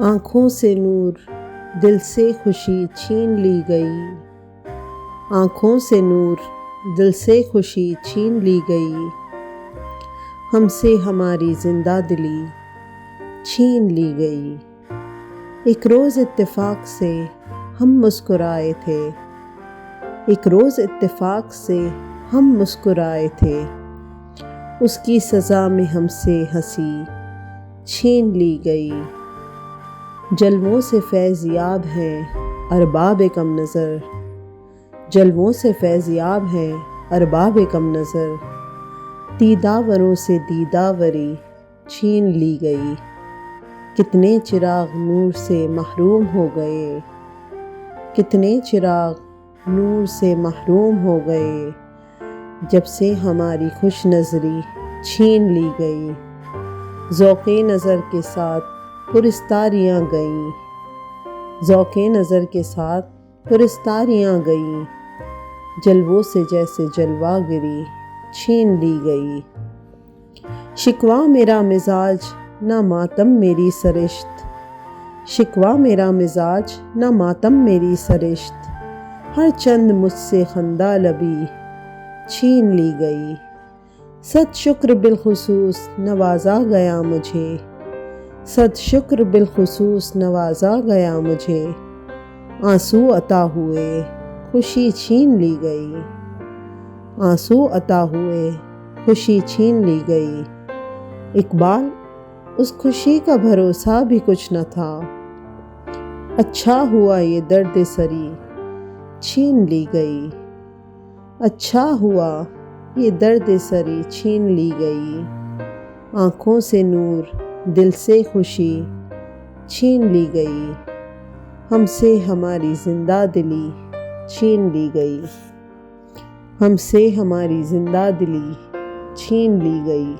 آنکھوں سے نور دل سے خوشی چھین لی گئی، آنکھوں سے نور دل سے خوشی چھین لی گئی، ہم سے ہماری زندہ دلی چھین لی گئی۔ ایک روز اتفاق سے ہم مسکرائے تھے، ایک روز اتفاق سے ہم مسکرائے تھے، اس کی سزا میں ہم سے ہنسی چھین لی گئی۔ جلووں سے فیض یاب ہیں ارباب کم نظر، جلووں سے فیض یاب ہیں ارباب کم نظر، دیداوروں سے دیداوری چھین لی گئی۔ کتنے چراغ نور سے محروم ہو گئے، کتنے چراغ نور سے محروم ہو گئے، جب سے ہماری خوش نظری چھین لی گئی۔ ذوق نظر کے ساتھ پرستاریاں گئیں، ذوق نظر کے ساتھ پرستاریاں گئیں، جلووں سے جیسے جلوہ گری چھین لی گئی۔ شکوہ میرا مزاج نہ ماتم میری سرشت، شکوہ میرا مزاج نہ ماتم میری سرشت، ہر چند مجھ سے خندہ لبی چھین لی گئی۔ صد شکر بالخصوص نوازا گیا مجھے، صد شکر بالخصوص نوازا گیا مجھے، آنسو عطا ہوئے خوشی چھین لی گئی، آنسو عطا ہوئے خوشی چھین لی گئی۔ اقبال، اس خوشی کا بھروسہ بھی کچھ نہ تھا، اچھا ہوا یہ درد سری چھین لی گئی، اچھا ہوا یہ درد سری چھین لی گئی۔ آنکھوں سے نور دل سے خوشی چھین لی گئی، ہم سے ہماری زندہ دلی چھین لی گئی، ہم سے ہماری زندہ دلی چھین لی گئی۔